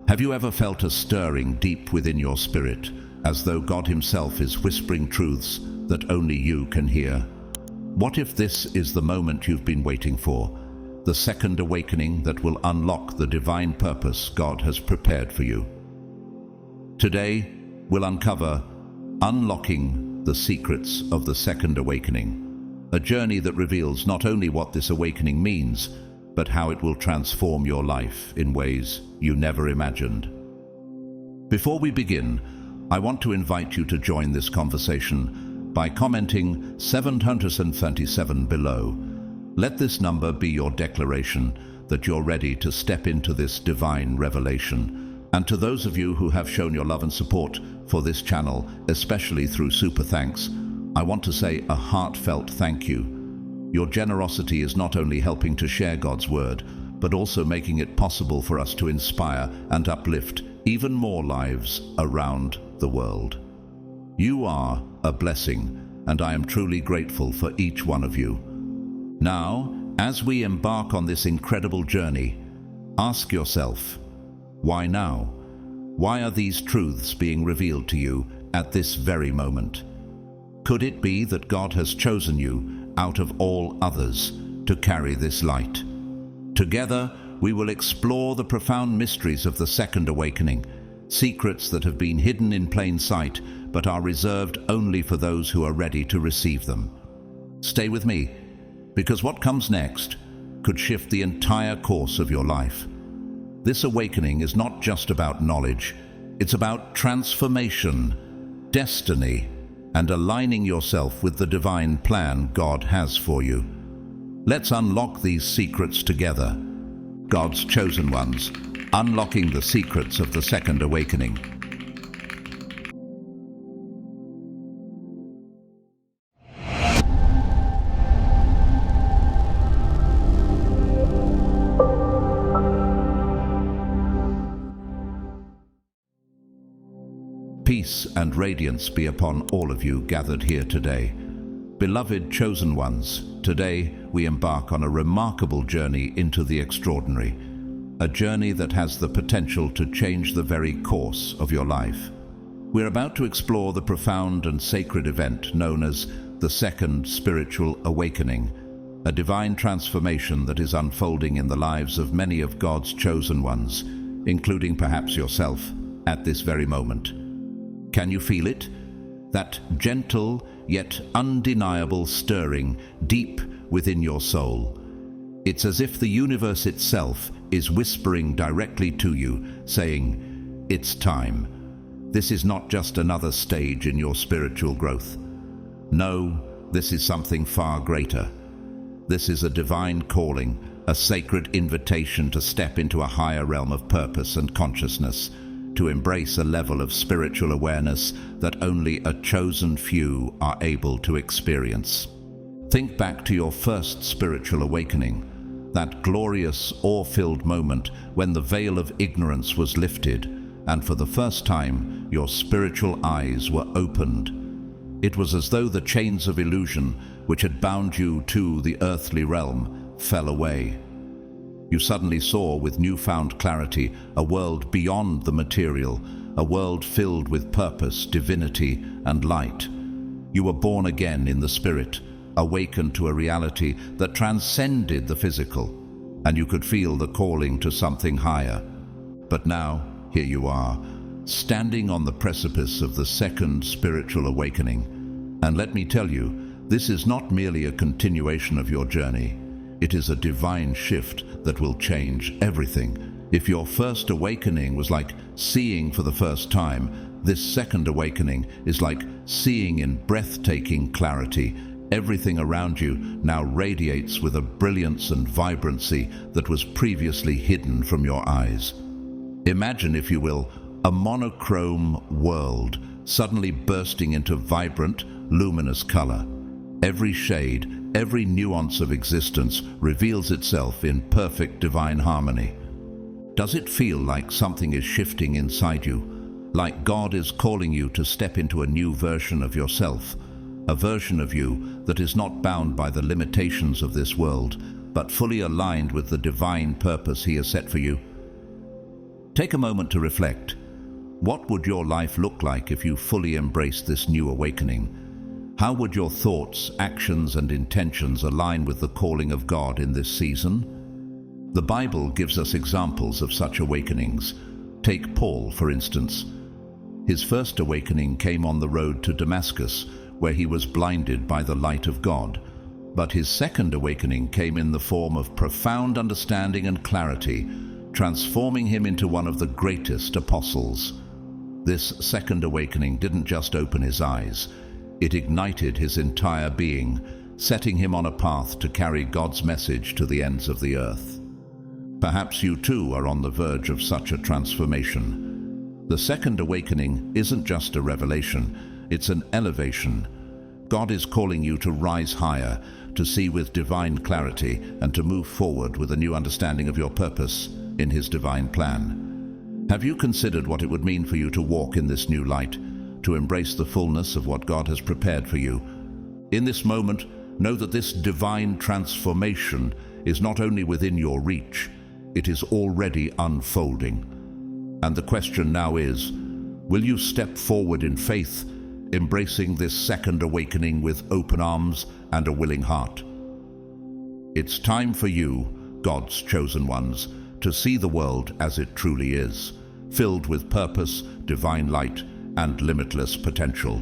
Have you ever felt a stirring deep within your spirit, as though God Himself is whispering truths that only you can hear? What if this is the moment you've been waiting for, the second awakening that will unlock the divine purpose God has prepared for you? Today, we'll uncover Unlocking the Secrets of the Second Awakening, a journey that reveals not only what this awakening means, but how it will transform your life in ways you never imagined. Before we begin, I want to invite you to join this conversation by commenting 737 below. Let this number be your declaration that you're ready to step into this divine revelation. And to those of you who have shown your love and support for this channel, especially through Super Thanks, I want to say a heartfelt thank you. Your generosity is not only helping to share God's word, but also making it possible for us to inspire and uplift even more lives around the world. You are a blessing, and I am truly grateful for each one of you. Now, as we embark on this incredible journey, ask yourself, why now? Why are these truths being revealed to you at this very moment? Could it be that God has chosen you out of all others to carry this light? Together, we will explore the profound mysteries of the Second Awakening, secrets that have been hidden in plain sight but are reserved only for those who are ready to receive them. Stay with me, because what comes next could shift the entire course of your life. This awakening is not just about knowledge, it's about transformation, destiny, and aligning yourself with the divine plan God has for you. Let's unlock these secrets together. God's chosen ones, unlocking the secrets of the Second Awakening. Peace and radiance be upon all of you gathered here today. Beloved chosen ones, today we embark on a remarkable journey into the extraordinary, a journey that has the potential to change the very course of your life. We're about to explore the profound and sacred event known as the Second Spiritual Awakening, a divine transformation that is unfolding in the lives of many of God's chosen ones, including perhaps yourself, at this very moment. Can you feel it? That gentle yet undeniable stirring deep within your soul. It's as if the universe itself is whispering directly to you, saying, "It's time." This is not just another stage in your spiritual growth. No, this is something far greater. This is a divine calling, a sacred invitation to step into a higher realm of purpose and consciousness, to embrace a level of spiritual awareness that only a chosen few are able to experience. Think back to your first spiritual awakening, that glorious, awe-filled moment when the veil of ignorance was lifted, and for the first time, your spiritual eyes were opened. It was as though the chains of illusion, which had bound you to the earthly realm, fell away. You suddenly saw with newfound clarity a world beyond the material, a world filled with purpose, divinity, and light. You were born again in the spirit, awakened to a reality that transcended the physical, and you could feel the calling to something higher. But now, here you are, standing on the precipice of the second spiritual awakening. And let me tell you, this is not merely a continuation of your journey. It is a divine shift that will change everything. If your first awakening was like seeing for the first time, this second awakening is like seeing in breathtaking clarity. Everything around you now radiates with a brilliance and vibrancy that was previously hidden from your eyes. Imagine, if you will, a monochrome world suddenly bursting into vibrant, luminous color. Every shade, every nuance of existence reveals itself in perfect divine harmony. Does it feel like something is shifting inside you? Like God is calling you to step into a new version of yourself, a version of you that is not bound by the limitations of this world, but fully aligned with the divine purpose He has set for you? Take a moment to reflect. What would your life look like if you fully embraced this new awakening? How would your thoughts, actions, and intentions align with the calling of God in this season? The Bible gives us examples of such awakenings. Take Paul, for instance. His first awakening came on the road to Damascus, where he was blinded by the light of God. But his second awakening came in the form of profound understanding and clarity, transforming him into one of the greatest apostles. This second awakening didn't just open his eyes, it ignited his entire being, setting him on a path to carry God's message to the ends of the earth. Perhaps you too are on the verge of such a transformation. The second awakening isn't just a revelation, it's an elevation. God is calling you to rise higher, to see with divine clarity, and to move forward with a new understanding of your purpose in His divine plan. Have you considered what it would mean for you to walk in this new light, to embrace the fullness of what God has prepared for you? In this moment, know that this divine transformation is not only within your reach, it is already unfolding. And the question now is, will you step forward in faith, embracing this second awakening with open arms and a willing heart? It's time for you, God's chosen ones, to see the world as it truly is, filled with purpose, divine light, and limitless potential.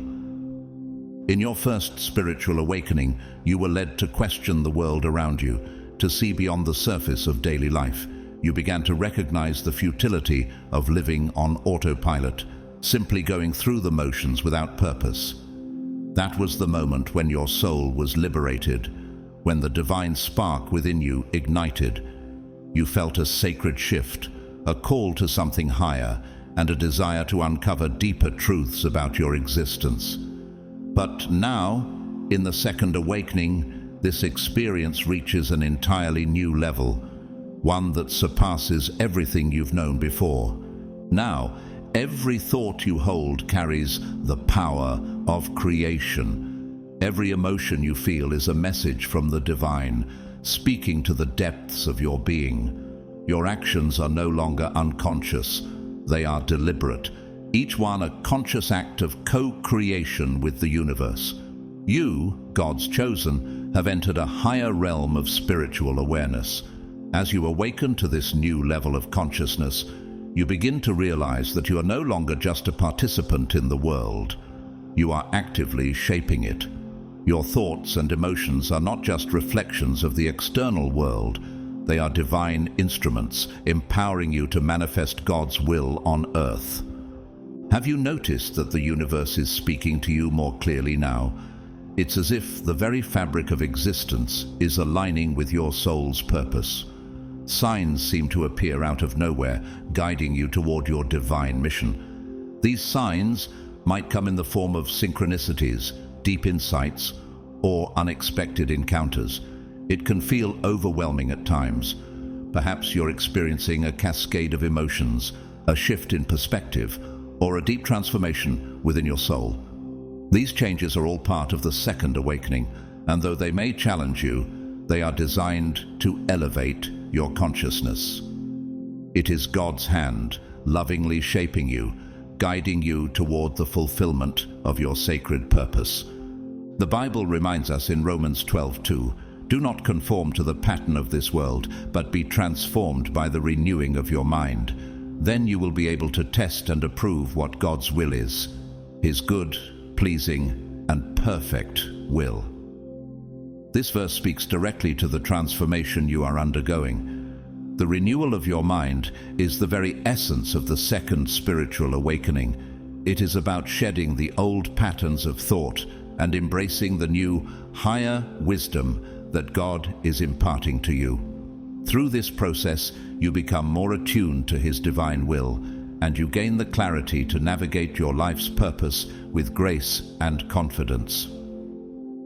In your first spiritual awakening, you were led to question the world around you, to see beyond the surface of daily life. You began to recognize the futility of living on autopilot, simply going through the motions without purpose. That was the moment when your soul was liberated, when the divine spark within you ignited. You felt a sacred shift, a call to something higher, and a desire to uncover deeper truths about your existence. But now, in the second awakening, this experience reaches an entirely new level, one that surpasses everything you've known before. Now, every thought you hold carries the power of creation. Every emotion you feel is a message from the divine, speaking to the depths of your being. Your actions are no longer unconscious, they are deliberate, each one a conscious act of co-creation with the universe. You, God's chosen, have entered a higher realm of spiritual awareness. As you awaken to this new level of consciousness, you begin to realize that you are no longer just a participant in the world. You are actively shaping it. Your thoughts and emotions are not just reflections of the external world. They are divine instruments, empowering you to manifest God's will on earth. Have you noticed that the universe is speaking to you more clearly now? It's as if the very fabric of existence is aligning with your soul's purpose. Signs seem to appear out of nowhere, guiding you toward your divine mission. These signs might come in the form of synchronicities, deep insights, or unexpected encounters. It can feel overwhelming at times. Perhaps you're experiencing a cascade of emotions, a shift in perspective, or a deep transformation within your soul. These changes are all part of the second awakening, and though they may challenge you, they are designed to elevate your consciousness. It is God's hand lovingly shaping you, guiding you toward the fulfillment of your sacred purpose. The Bible reminds us in Romans 12:2, "Do not conform to the pattern of this world, but be transformed by the renewing of your mind. Then you will be able to test and approve what God's will is, His good, pleasing, and perfect will." This verse speaks directly to the transformation you are undergoing. The renewal of your mind is the very essence of the second spiritual awakening. It is about shedding the old patterns of thought and embracing the new, higher wisdom that God is imparting to you. Through this process, you become more attuned to His divine will, and you gain the clarity to navigate your life's purpose with grace and confidence.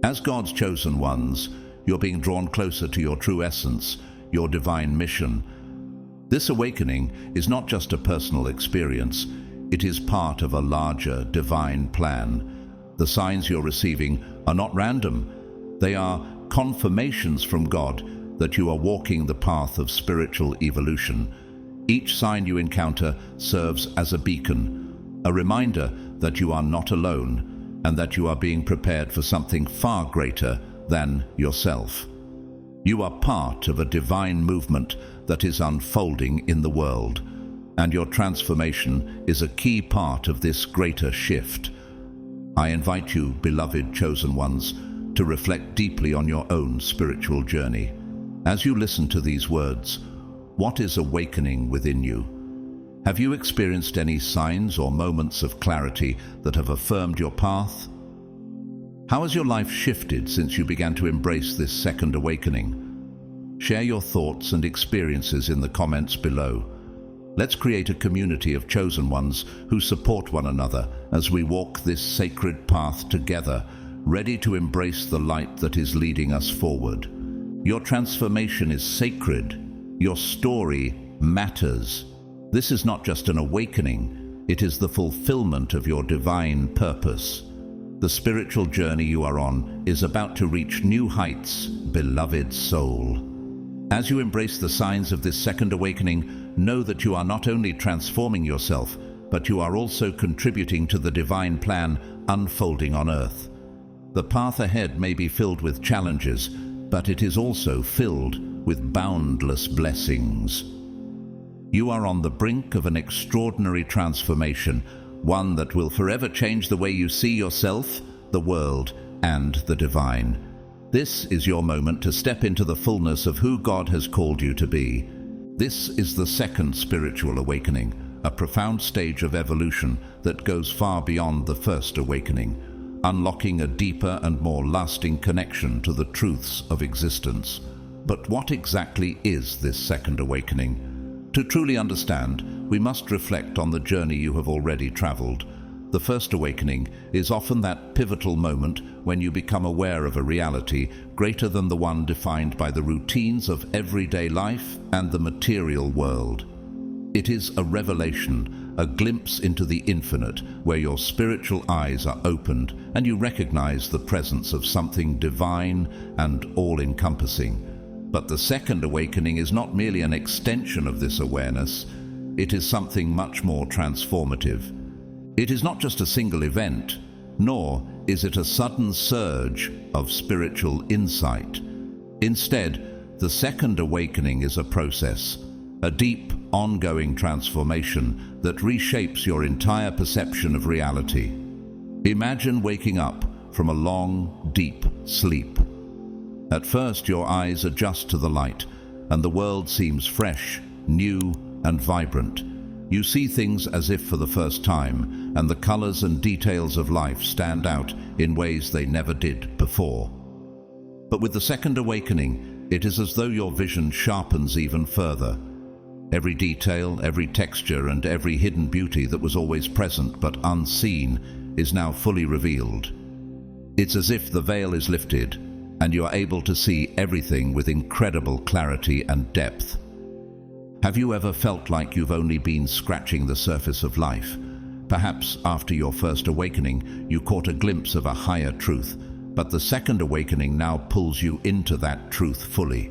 As God's chosen ones, you're being drawn closer to your true essence, your divine mission. This awakening is not just a personal experience, it is part of a larger divine plan. The signs you're receiving are not random. They are confirmations from God that you are walking the path of spiritual evolution. Each sign you encounter serves as a beacon, a reminder that you are not alone and that you are being prepared for something far greater than yourself. You are part of a divine movement that is unfolding in the world, and your transformation is a key part of this greater shift. I invite you, beloved chosen ones, to reflect deeply on your own spiritual journey. As you listen to these words, what is awakening within you? Have you experienced any signs or moments of clarity that have affirmed your path? How has your life shifted since you began to embrace this second awakening? Share your thoughts and experiences in the comments below. Let's create a community of chosen ones who support one another as we walk this sacred path together, ready to embrace the light that is leading us forward. Your transformation is sacred. Your story matters. This is not just an awakening, it is the fulfillment of your divine purpose. The spiritual journey you are on is about to reach new heights, beloved soul. As you embrace the signs of this second awakening, know that you are not only transforming yourself, but you are also contributing to the divine plan unfolding on earth. The path ahead may be filled with challenges, but it is also filled with boundless blessings. You are on the brink of an extraordinary transformation, one that will forever change the way you see yourself, the world, and the divine. This is your moment to step into the fullness of who God has called you to be. This is the second spiritual awakening, a profound stage of evolution that goes far beyond the first awakening, unlocking a deeper and more lasting connection to the truths of existence. But what exactly is this second awakening? To truly understand, we must reflect on the journey you have already traveled. The first awakening is often that pivotal moment when you become aware of a reality greater than the one defined by the routines of everyday life and the material world. It is a revelation, a glimpse into the infinite, where your spiritual eyes are opened and you recognize the presence of something divine and all-encompassing. But the second awakening is not merely an extension of this awareness, it is something much more transformative. It is not just a single event, nor is it a sudden surge of spiritual insight. Instead, the second awakening is a process, a deep, ongoing transformation that reshapes your entire perception of reality. Imagine waking up from a long, deep sleep. At first, your eyes adjust to the light, and the world seems fresh, new, and vibrant. You see things as if for the first time, and the colors and details of life stand out in ways they never did before. But with the second awakening, it is as though your vision sharpens even further. Every detail, every texture, and every hidden beauty that was always present but unseen is now fully revealed. It's as if the veil is lifted, and you are able to see everything with incredible clarity and depth. Have you ever felt like you've only been scratching the surface of life? Perhaps after your first awakening, you caught a glimpse of a higher truth, but the second awakening now pulls you into that truth fully,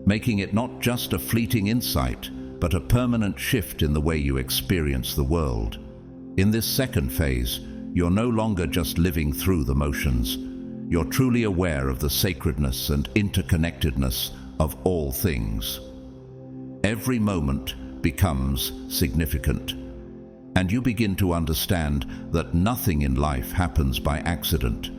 making it not just a fleeting insight, but a permanent shift in the way you experience the world. In this second phase, you're no longer just living through the motions. You're truly aware of the sacredness and interconnectedness of all things. Every moment becomes significant, and you begin to understand that nothing in life happens by accident.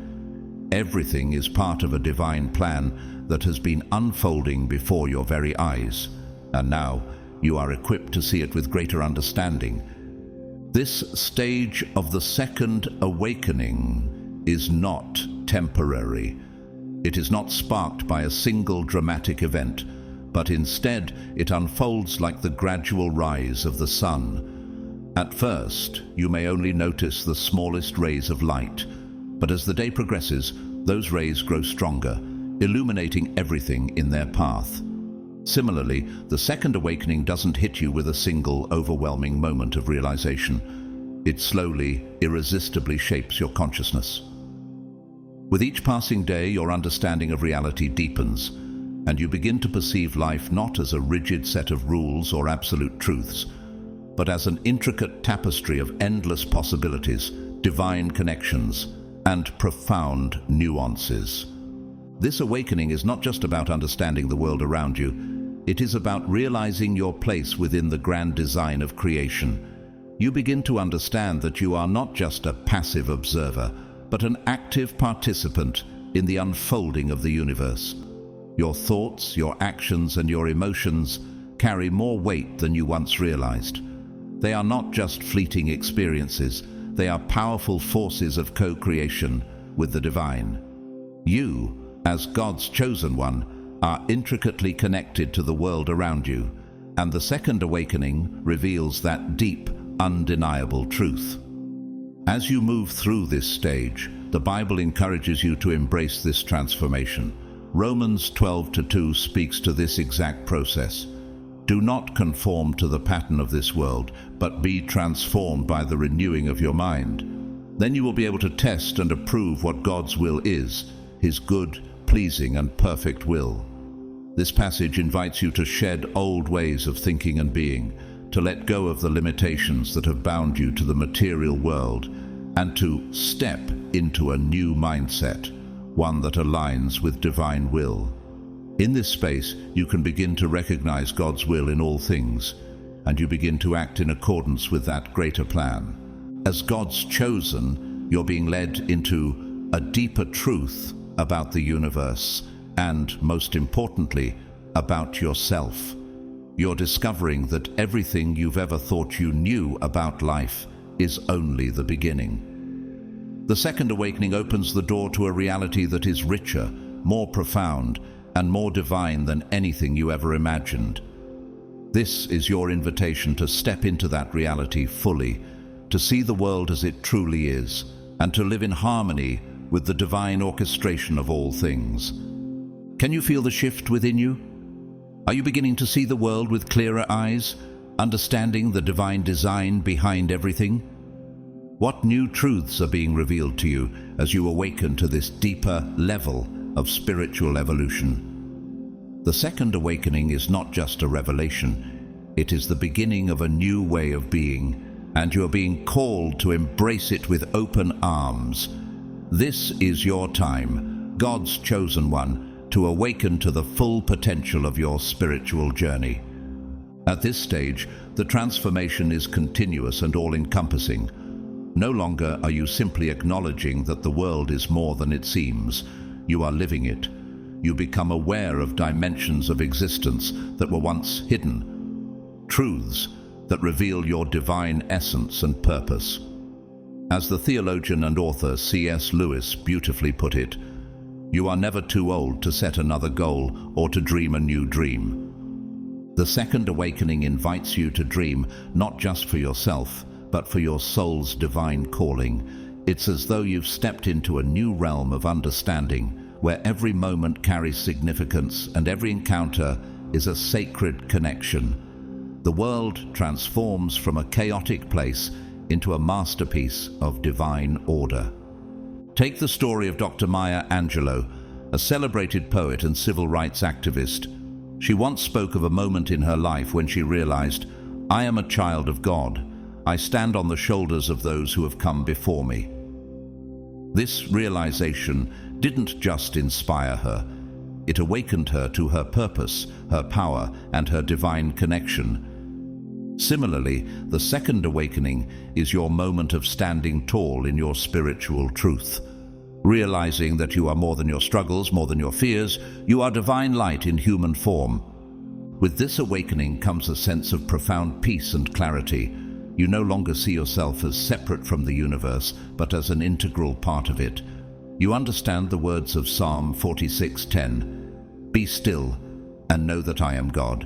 Everything is part of a divine plan that has been unfolding before your very eyes, and now you are equipped to see it with greater understanding. This stage of the second awakening is not temporary. It is not sparked by a single dramatic event, but instead it unfolds like the gradual rise of the sun. At first, you may only notice the smallest rays of light, but as the day progresses, those rays grow stronger, illuminating everything in their path. Similarly, the second awakening doesn't hit you with a single overwhelming moment of realization. It slowly, irresistibly shapes your consciousness. With each passing day, your understanding of reality deepens, and you begin to perceive life not as a rigid set of rules or absolute truths, but as an intricate tapestry of endless possibilities, divine connections, and profound nuances. This awakening is not just about understanding the world around you, it is about realizing your place within the grand design of creation. You begin to understand that you are not just a passive observer, but an active participant in the unfolding of the universe. Your thoughts, your actions, and your emotions carry more weight than you once realized. They are not just fleeting experiences, they are powerful forces of co-creation with the divine. You, as God's chosen one, are intricately connected to the world around you, and the second awakening reveals that deep, undeniable truth. As you move through this stage, the Bible encourages you to embrace this transformation. Romans 12:2 speaks to this exact process. Do not conform to the pattern of this world, but be transformed by the renewing of your mind. Then you will be able to test and approve what God's will is, His good, pleasing, and perfect will. This passage invites you to shed old ways of thinking and being, to let go of the limitations that have bound you to the material world, and to step into a new mindset, one that aligns with divine will. In this space, you can begin to recognize God's will in all things, and you begin to act in accordance with that greater plan. As God's chosen, you're being led into a deeper truth about the universe, and, most importantly, about yourself. You're discovering that everything you've ever thought you knew about life is only the beginning. The second awakening opens the door to a reality that is richer, more profound, and more divine than anything you ever imagined. This is your invitation to step into that reality fully, to see the world as it truly is, and to live in harmony with the divine orchestration of all things. Can you feel the shift within you? Are you beginning to see the world with clearer eyes, understanding the divine design behind everything? What new truths are being revealed to you as you awaken to this deeper level of spiritual evolution? The second awakening is not just a revelation, it is the beginning of a new way of being, and you are being called to embrace it with open arms. This is your time, God's chosen one, to awaken to the full potential of your spiritual journey. At this stage, the transformation is continuous and all-encompassing. No longer are you simply acknowledging that the world is more than it seems. You are living it. You become aware of dimensions of existence that were once hidden, truths that reveal your divine essence and purpose. As the theologian and author C.S. Lewis beautifully put it, you are never too old to set another goal or to dream a new dream. The second awakening invites you to dream not just for yourself, but for your soul's divine calling. It's as though you've stepped into a new realm of understanding, where every moment carries significance and every encounter is a sacred connection. The world transforms from a chaotic place into a masterpiece of divine order. Take the story of Dr. Maya Angelou, a celebrated poet and civil rights activist. She once spoke of a moment in her life when she realized, "I am a child of God. I stand on the shoulders of those who have come before me." This realization didn't just inspire her. It awakened her to her purpose, her power, and her divine connection. Similarly, the second awakening is your moment of standing tall in your spiritual truth. Realizing that you are more than your struggles, more than your fears, you are divine light in human form. With this awakening comes a sense of profound peace and clarity. You no longer see yourself as separate from the universe, but as an integral part of it. You understand the words of Psalm 46:10, "Be still and know that I am God."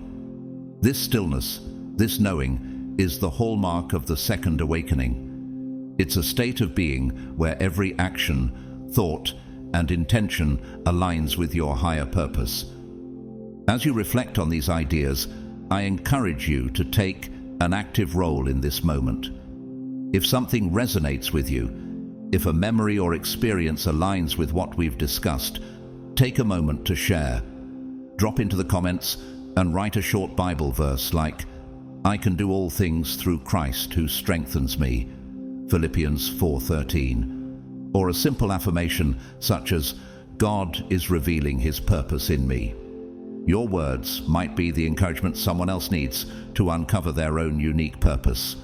This stillness, this knowing, is the hallmark of the second awakening. It's a state of being where every action, thought, and intention aligns with your higher purpose. As you reflect on these ideas, I encourage you to take an active role in this moment. If something resonates with you, if a memory or experience aligns with what we've discussed, take a moment to share. Drop into the comments and write a short Bible verse like, "I can do all things through Christ who strengthens me," Philippians 4:13, or a simple affirmation such as, "God is revealing his purpose in me." Your words might be the encouragement someone else needs to uncover their own unique purpose.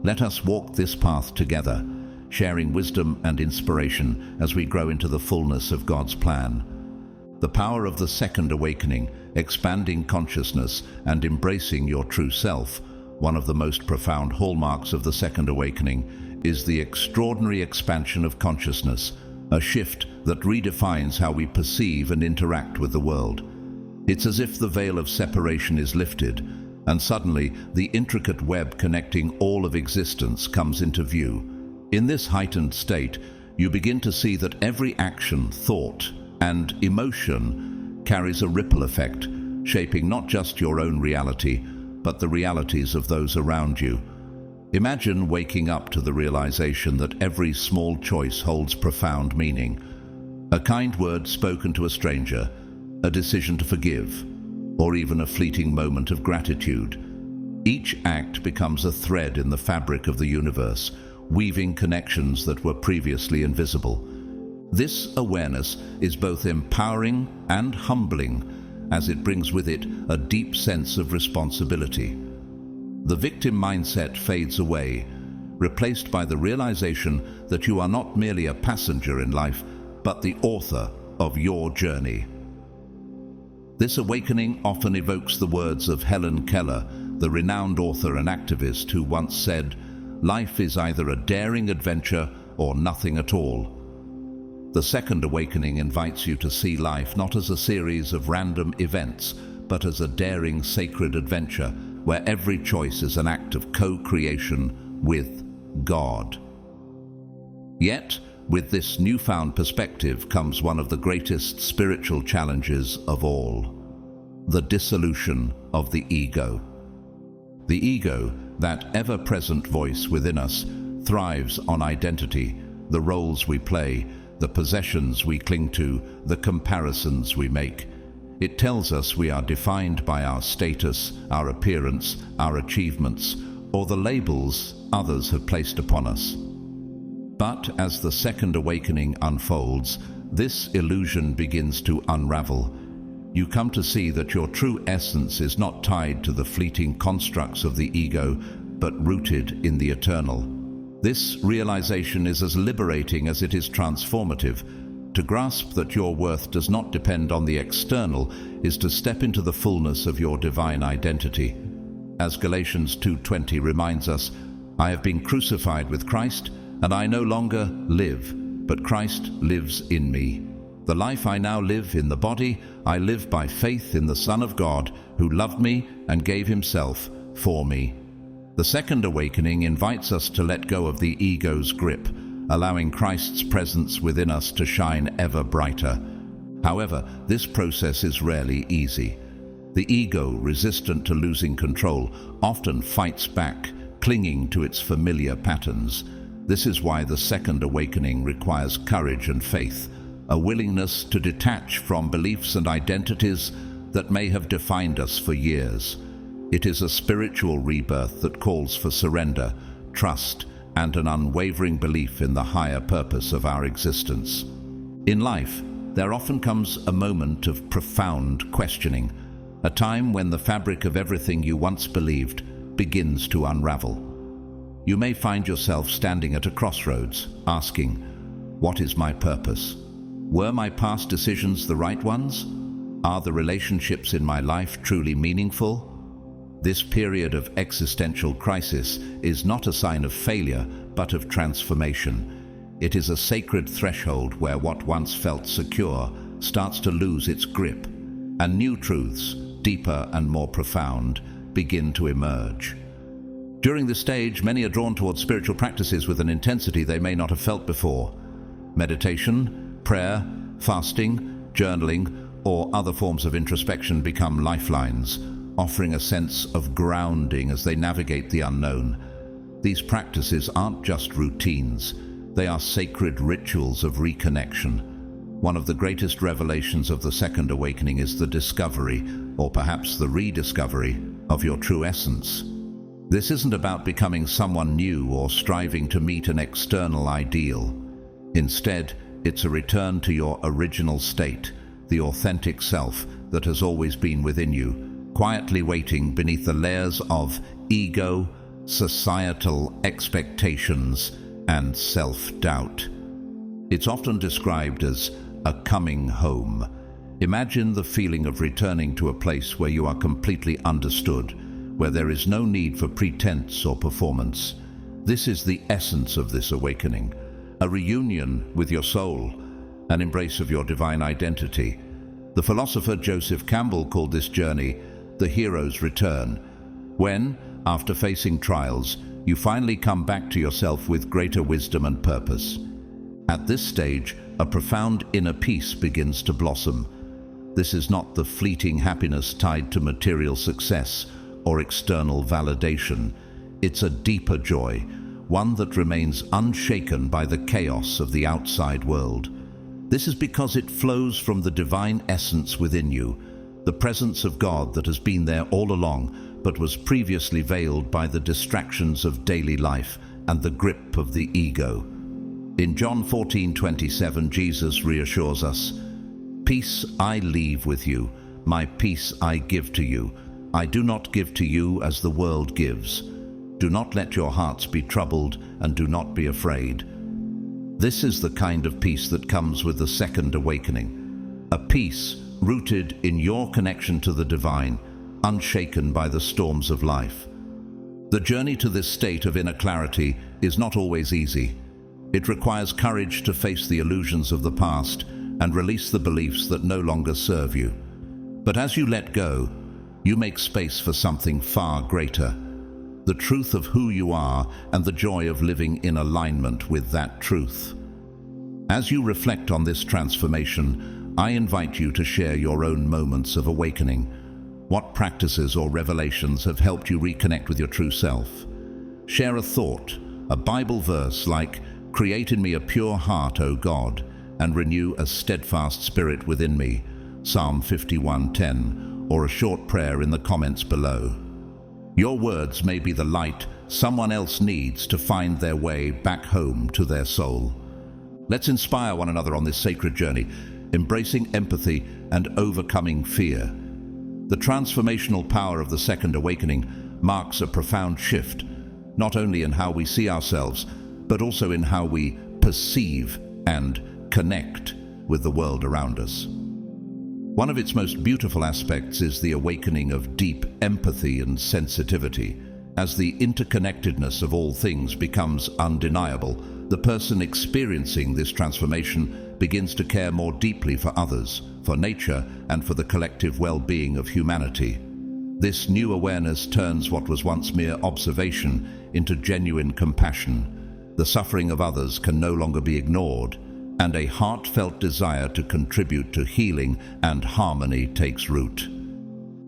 Let us walk this path together, sharing wisdom and inspiration as we grow into the fullness of God's plan. The power of the second awakening, expanding consciousness and embracing your true self, one of the most profound hallmarks of the second awakening, is the extraordinary expansion of consciousness, a shift that redefines how we perceive and interact with the world. It's as if the veil of separation is lifted, and suddenly the intricate web connecting all of existence comes into view. In this heightened state, you begin to see that every action, thought, and emotion carries a ripple effect, shaping not just your own reality, but the realities of those around you. Imagine waking up to the realization that every small choice holds profound meaning. A kind word spoken to a stranger, a decision to forgive, or even a fleeting moment of gratitude. Each act becomes a thread in the fabric of the universe, weaving connections that were previously invisible. This awareness is both empowering and humbling, as it brings with it a deep sense of responsibility. The victim mindset fades away, replaced by the realization that you are not merely a passenger in life, but the author of your journey. This awakening often evokes the words of Helen Keller, the renowned author and activist who once said, "Life is either a daring adventure or nothing at all." The second awakening invites you to see life not as a series of random events, but as a daring, sacred adventure where every choice is an act of co-creation with God. Yet, with this newfound perspective comes one of the greatest spiritual challenges of all: the dissolution of the ego. The ego, that ever-present voice within us, thrives on identity, the roles we play, the possessions we cling to, the comparisons we make. It tells us we are defined by our status, our appearance, our achievements, or the labels others have placed upon us. But as the second awakening unfolds, this illusion begins to unravel. You come to see that your true essence is not tied to the fleeting constructs of the ego, but rooted in the eternal. This realization is as liberating as it is transformative. To grasp that your worth does not depend on the external is to step into the fullness of your divine identity. As Galatians 2:20 reminds us, "I have been crucified with Christ, and I no longer live, but Christ lives in me. The life I now live in the body, I live by faith in the Son of God, who loved me and gave himself for me." The second awakening invites us to let go of the ego's grip, allowing Christ's presence within us to shine ever brighter. However, this process is rarely easy. The ego, resistant to losing control, often fights back, clinging to its familiar patterns. This is why the second awakening requires courage and faith, a willingness to detach from beliefs and identities that may have defined us for years. It is a spiritual rebirth that calls for surrender, trust, and an unwavering belief in the higher purpose of our existence. In life, there often comes a moment of profound questioning, a time when the fabric of everything you once believed begins to unravel. You may find yourself standing at a crossroads, asking, "What is my purpose? Were my past decisions the right ones? Are the relationships in my life truly meaningful?" This period of existential crisis is not a sign of failure, but of transformation. It is a sacred threshold where what once felt secure starts to lose its grip, and new truths, deeper and more profound, begin to emerge. During this stage, many are drawn towards spiritual practices with an intensity they may not have felt before. Meditation, prayer, fasting, journaling, or other forms of introspection become lifelines, offering a sense of grounding as they navigate the unknown. These practices aren't just routines, they are sacred rituals of reconnection. One of the greatest revelations of the Second Awakening is the discovery, or perhaps the rediscovery, of your true essence. This isn't about becoming someone new or striving to meet an external ideal. Instead, it's a return to your original state, the authentic self that has always been within you, quietly waiting beneath the layers of ego, societal expectations, and self-doubt. It's often described as a coming home. Imagine the feeling of returning to a place where you are completely understood, where there is no need for pretense or performance. This is the essence of this awakening, a reunion with your soul, an embrace of your divine identity. The philosopher Joseph Campbell called this journey the hero's return, when, after facing trials, you finally come back to yourself with greater wisdom and purpose. At this stage, a profound inner peace begins to blossom. This is not the fleeting happiness tied to material success or external validation. It's a deeper joy, one that remains unshaken by the chaos of the outside world. This is because it flows from the divine essence within you, the presence of God that has been there all along, but was previously veiled by the distractions of daily life and the grip of the ego. In John 14:27, Jesus reassures us, "Peace I leave with you, my peace I give to you. I do not give to you as the world gives. Do not let your hearts be troubled, and do not be afraid." This is the kind of peace that comes with the Second Awakening, a peace rooted in your connection to the divine, unshaken by the storms of life. The journey to this state of inner clarity is not always easy. It requires courage to face the illusions of the past and release the beliefs that no longer serve you. But as you let go, you make space for something far greater, the truth of who you are and the joy of living in alignment with that truth. As you reflect on this transformation, I invite you to share your own moments of awakening. What practices or revelations have helped you reconnect with your true self? Share a thought, a Bible verse like, "Create in me a pure heart, O God, and renew a steadfast spirit within me," Psalm 51:10, or a short prayer in the comments below. Your words may be the light someone else needs to find their way back home to their soul. Let's inspire one another on this sacred journey, embracing empathy and overcoming fear. The transformational power of the Second Awakening marks a profound shift, not only in how we see ourselves, but also in how we perceive and connect with the world around us. One of its most beautiful aspects is the awakening of deep empathy and sensitivity. As the interconnectedness of all things becomes undeniable, the person experiencing this transformation begins to care more deeply for others, for nature, and for the collective well-being of humanity. This new awareness turns what was once mere observation into genuine compassion. The suffering of others can no longer be ignored, and a heartfelt desire to contribute to healing and harmony takes root.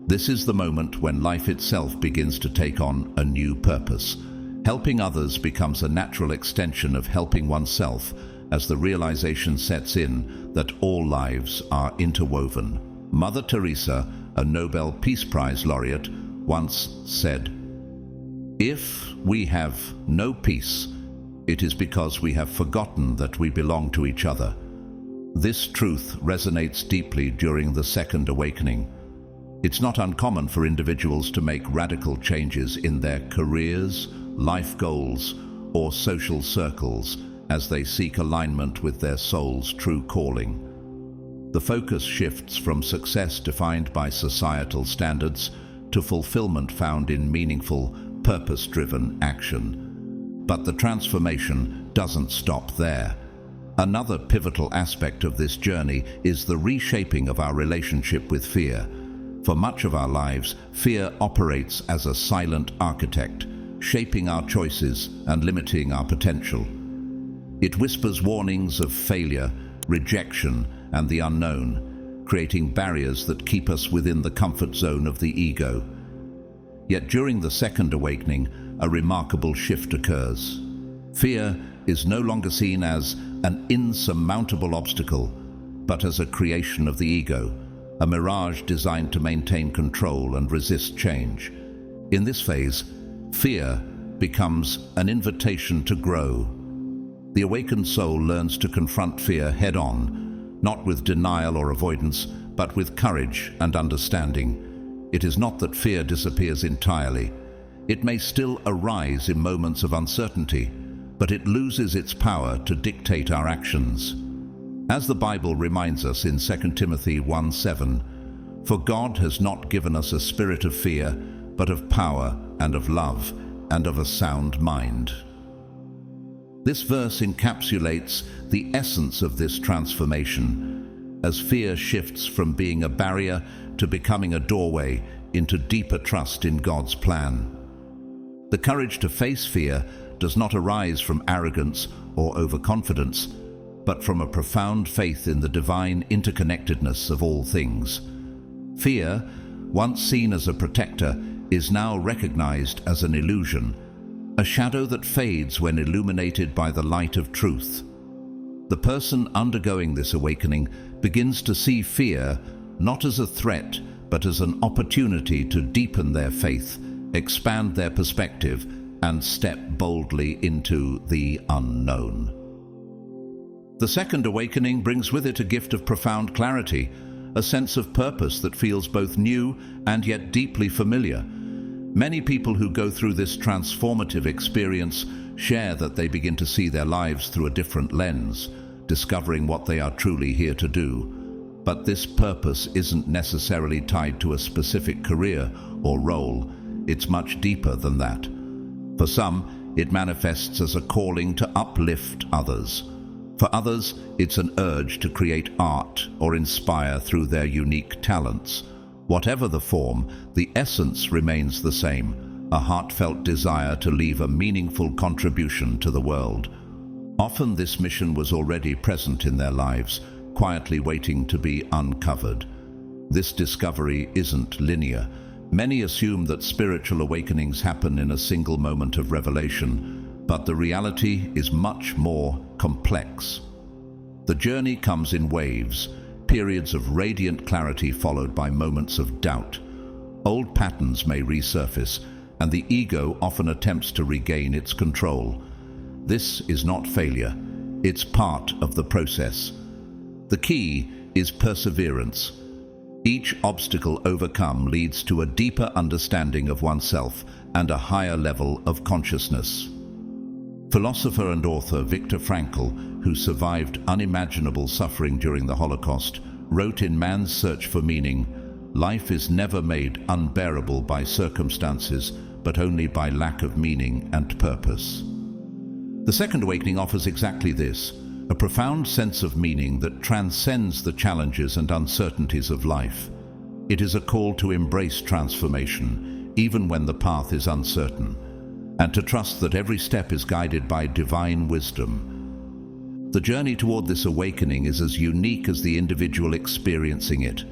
This is the moment when life itself begins to take on a new purpose. Helping others becomes a natural extension of helping oneself, as the realization sets in that all lives are interwoven. Mother Teresa, a Nobel Peace Prize laureate, once said, "If we have no peace, it is because we have forgotten that we belong to each other." This truth resonates deeply during the Second Awakening. It's not uncommon for individuals to make radical changes in their careers, life goals, or social circles as they seek alignment with their soul's true calling. The focus shifts from success defined by societal standards to fulfillment found in meaningful, purpose-driven action. But the transformation doesn't stop there. Another pivotal aspect of this journey is the reshaping of our relationship with fear. For much of our lives, fear operates as a silent architect, shaping our choices and limiting our potential. It whispers warnings of failure, rejection, and the unknown, creating barriers that keep us within the comfort zone of the ego. Yet during the Second Awakening, a remarkable shift occurs. Fear is no longer seen as an insurmountable obstacle, but as a creation of the ego, a mirage designed to maintain control and resist change. In this phase, fear becomes an invitation to grow. The awakened soul learns to confront fear head-on, not with denial or avoidance, but with courage and understanding. It is not that fear disappears entirely. It may still arise in moments of uncertainty, but it loses its power to dictate our actions. As the Bible reminds us in 2 Timothy 1:7, "For God has not given us a spirit of fear, but of power and of love and of a sound mind." This verse encapsulates the essence of this transformation, as fear shifts from being a barrier to becoming a doorway into deeper trust in God's plan. The courage to face fear does not arise from arrogance or overconfidence, but from a profound faith in the divine interconnectedness of all things. Fear, once seen as a protector, is now recognized as an illusion, a shadow that fades when illuminated by the light of truth. The person undergoing this awakening begins to see fear not as a threat, but as an opportunity to deepen their faith, expand their perspective, and step boldly into the unknown. The second awakening brings with it a gift of profound clarity, a sense of purpose that feels both new and yet deeply familiar. Many people who go through this transformative experience share that they begin to see their lives through a different lens, discovering what they are truly here to do. But this purpose isn't necessarily tied to a specific career or role. It's much deeper than that. For some, it manifests as a calling to uplift others. For others, it's an urge to create art or inspire through their unique talents. Whatever the form, the essence remains the same, a heartfelt desire to leave a meaningful contribution to the world. Often this mission was already present in their lives, quietly waiting to be uncovered. This discovery isn't linear. Many assume that spiritual awakenings happen in a single moment of revelation, but the reality is much more complex. The journey comes in waves, periods of radiant clarity followed by moments of doubt. Old patterns may resurface, and the ego often attempts to regain its control. This is not failure, it's part of the process. The key is perseverance. Each obstacle overcome leads to a deeper understanding of oneself and a higher level of consciousness. Philosopher and author Viktor Frankl, who survived unimaginable suffering during the Holocaust, wrote in Man's Search for Meaning, "Life is never made unbearable by circumstances, but only by lack of meaning and purpose." The second awakening offers exactly this, a profound sense of meaning that transcends the challenges and uncertainties of life. It is a call to embrace transformation, even when the path is uncertain, and to trust that every step is guided by divine wisdom. The journey toward this awakening is as unique as the individual experiencing it.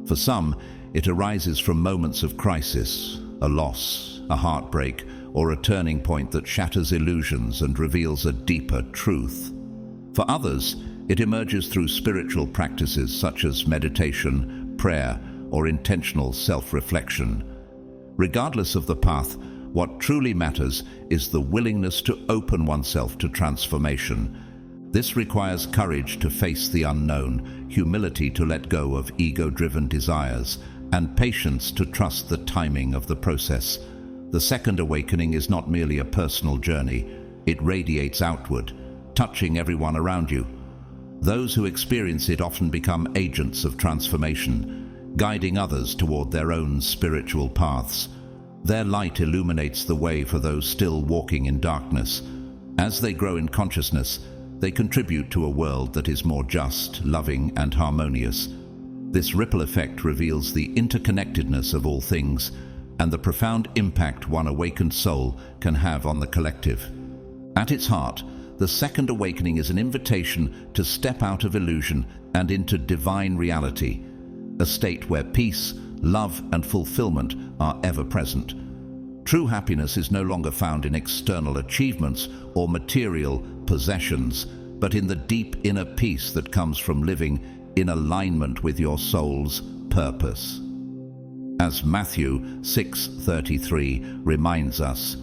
For some, it arises from moments of crisis, a loss, a heartbreak, or a turning point that shatters illusions and reveals a deeper truth. For others, it emerges through spiritual practices such as meditation, prayer, or intentional self-reflection. Regardless of the path, what truly matters is the willingness to open oneself to transformation. This requires courage to face the unknown, humility to let go of ego-driven desires, and patience to trust the timing of the process. The second awakening is not merely a personal journey, it radiates outward, touching everyone around you. Those who experience it often become agents of transformation, guiding others toward their own spiritual paths. Their light illuminates the way for those still walking in darkness. As they grow in consciousness, they contribute to a world that is more just, loving, and harmonious. This ripple effect reveals the interconnectedness of all things and the profound impact one awakened soul can have on the collective. At its heart, the second awakening is an invitation to step out of illusion and into divine reality, a state where peace, love, and fulfillment are ever present. True happiness is no longer found in external achievements or material possessions, but in the deep inner peace that comes from living in alignment with your soul's purpose. As Matthew 6:33 reminds us,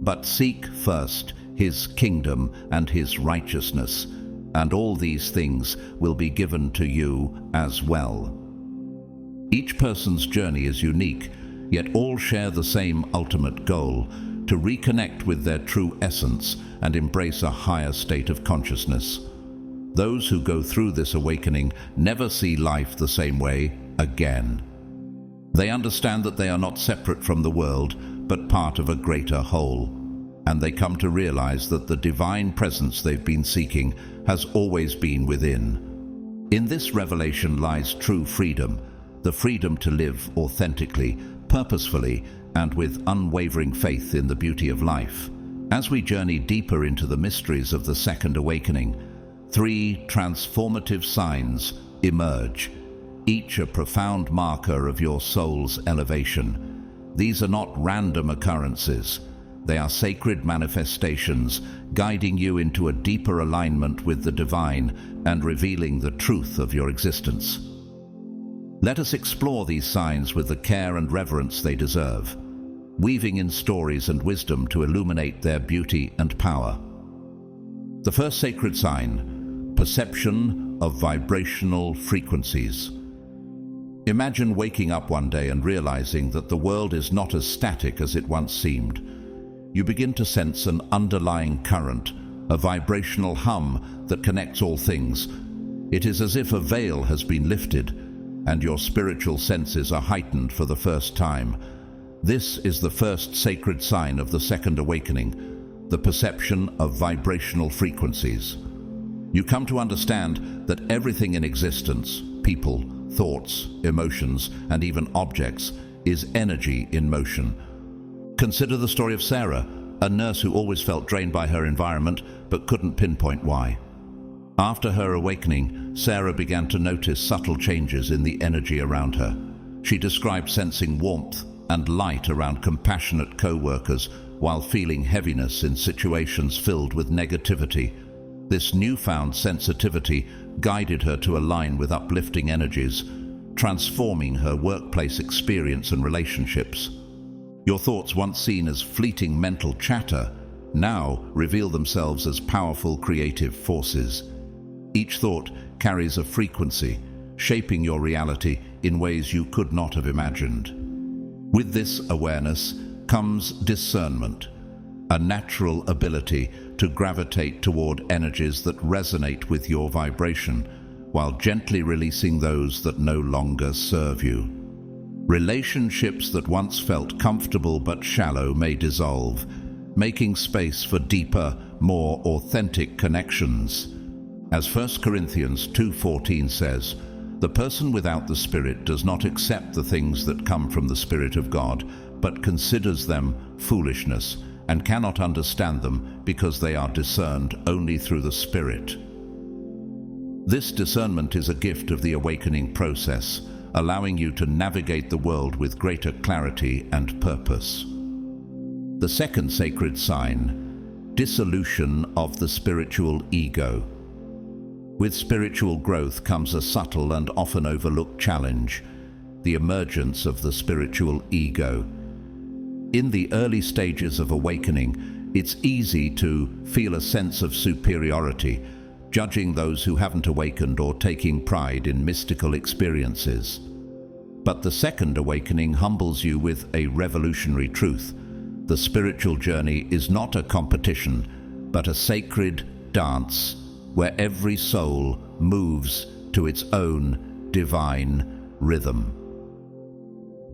"But seek first his kingdom and his righteousness, and all these things will be given to you as well." Each person's journey is unique, yet all share the same ultimate goal: to reconnect with their true essence and embrace a higher state of consciousness. Those who go through this awakening never see life the same way again. They understand that they are not separate from the world, but part of a greater whole. And they come to realize that the divine presence they've been seeking has always been within. In this revelation lies true freedom, the freedom to live authentically, purposefully, and with unwavering faith in the beauty of life. As we journey deeper into the mysteries of the Second Awakening, 3 transformative signs emerge, each a profound marker of your soul's elevation. These are not random occurrences. They are sacred manifestations, guiding you into a deeper alignment with the divine and revealing the truth of your existence. Let us explore these signs with the care and reverence they deserve, weaving in stories and wisdom to illuminate their beauty and power. The first sacred sign: perception of vibrational frequencies. Imagine waking up one day and realizing that the world is not as static as it once seemed. You begin to sense an underlying current, a vibrational hum that connects all things. It is as if a veil has been lifted, and your spiritual senses are heightened for the first time. This is the first sacred sign of the Second Awakening, the perception of vibrational frequencies. You come to understand that everything in existence, people, thoughts, emotions, and even objects, is energy in motion. Consider the story of Sarah, a nurse who always felt drained by her environment but couldn't pinpoint why. After her awakening, Sarah began to notice subtle changes in the energy around her. She described sensing warmth and light around compassionate co-workers while feeling heaviness in situations filled with negativity. This newfound sensitivity guided her to align with uplifting energies, transforming her workplace experience and relationships. Your thoughts, once seen as fleeting mental chatter, now reveal themselves as powerful creative forces. Each thought carries a frequency, shaping your reality in ways you could not have imagined. With this awareness comes discernment, a natural ability to gravitate toward energies that resonate with your vibration, while gently releasing those that no longer serve you. Relationships that once felt comfortable but shallow may dissolve, making space for deeper, more authentic connections. As 1 Corinthians 2:14 says, "The person without the Spirit does not accept the things that come from the Spirit of God, but considers them foolishness, and cannot understand them because they are discerned only through the Spirit." This discernment is a gift of the awakening process, allowing you to navigate the world with greater clarity and purpose. The second sacred sign: dissolution of the spiritual ego. With spiritual growth comes a subtle and often overlooked challenge: the emergence of the spiritual ego. In the early stages of awakening, it's easy to feel a sense of superiority, judging those who haven't awakened or taking pride in mystical experiences. But the Second Awakening humbles you with a revolutionary truth: the spiritual journey is not a competition, but a sacred dance where every soul moves to its own divine rhythm.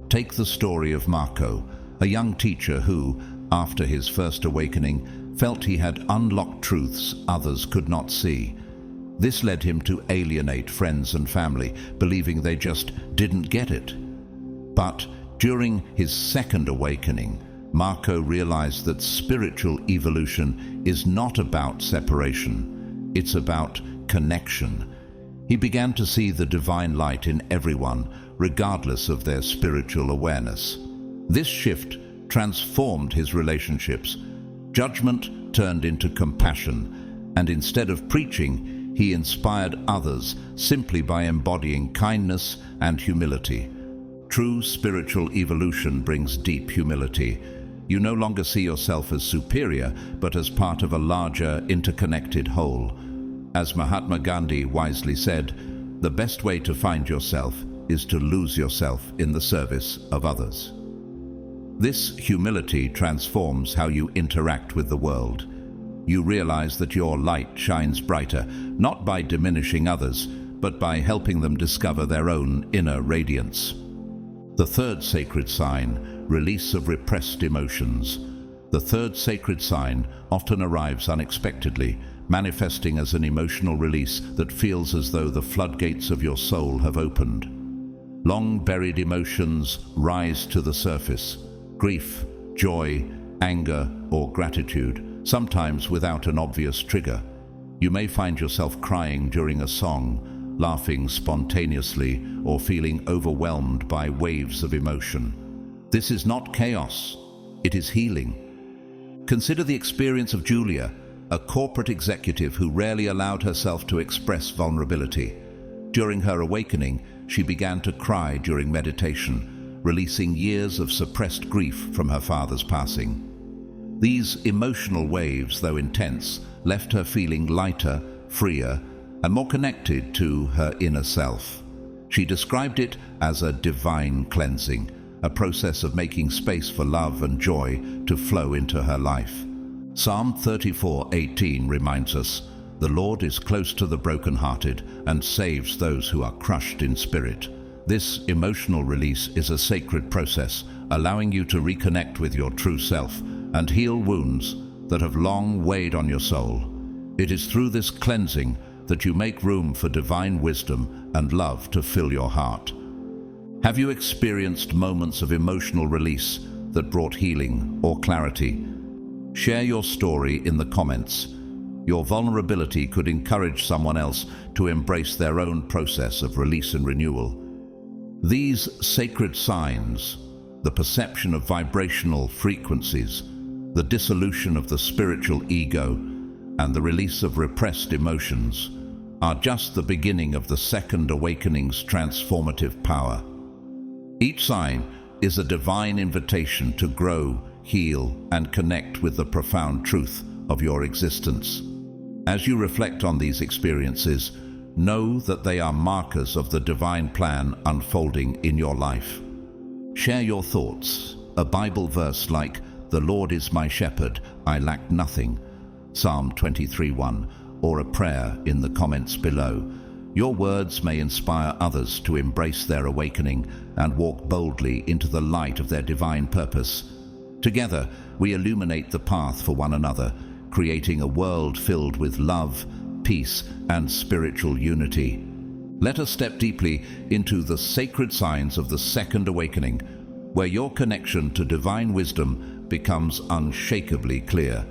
Take the story of Marco, a young teacher who, after his first awakening, felt he had unlocked truths others could not see. This led him to alienate friends and family, believing they just didn't get it. But during his second awakening, Marco realized that spiritual evolution is not about separation. It's about connection. He began to see the divine light in everyone, regardless of their spiritual awareness. This shift transformed his relationships. Judgment turned into compassion, and instead of preaching, he inspired others simply by embodying kindness and humility. True spiritual evolution brings deep humility. You no longer see yourself as superior, but as part of a larger, interconnected whole. As Mahatma Gandhi wisely said, the best way to find yourself is to lose yourself in the service of others. This humility transforms how you interact with the world. You realize that your light shines brighter, not by diminishing others, but by helping them discover their own inner radiance. The third sacred sign, release of repressed emotions. The third sacred sign often arrives unexpectedly, manifesting as an emotional release that feels as though the floodgates of your soul have opened. Long-buried emotions rise to the surface: grief, joy, anger, or gratitude, sometimes without an obvious trigger. You may find yourself crying during a song, laughing spontaneously, or feeling overwhelmed by waves of emotion. This is not chaos, it is healing. Consider the experience of Julia, a corporate executive who rarely allowed herself to express vulnerability. During her awakening, she began to cry during meditation, releasing years of suppressed grief from her father's passing. These emotional waves, though intense, left her feeling lighter, freer, and more connected to her inner self. She described it as a divine cleansing, a process of making space for love and joy to flow into her life. Psalm 34:18 reminds us, "The Lord is close to the brokenhearted and saves those who are crushed in spirit." This emotional release is a sacred process, allowing you to reconnect with your true self and heal wounds that have long weighed on your soul. It is through this cleansing that you make room for divine wisdom and love to fill your heart. Have you experienced moments of emotional release that brought healing or clarity? Share your story in the comments. Your vulnerability could encourage someone else to embrace their own process of release and renewal. These sacred signs, the perception of vibrational frequencies, the dissolution of the spiritual ego, and the release of repressed emotions, are just the beginning of the second awakening's transformative power. Each sign is a divine invitation to grow, heal, and connect with the profound truth of your existence. As you reflect on these experiences, know that they are markers of the divine plan unfolding in your life. Share your thoughts. A Bible verse like, "The Lord is my shepherd, I lack nothing," Psalm 23:1, or a prayer in the comments below. Your words may inspire others to embrace their awakening and walk boldly into the light of their divine purpose. Together, we illuminate the path for one another, creating a world filled with love, peace, and spiritual unity. Let us step deeply into the sacred signs of the second awakening, where your connection to divine wisdom becomes unshakably clear.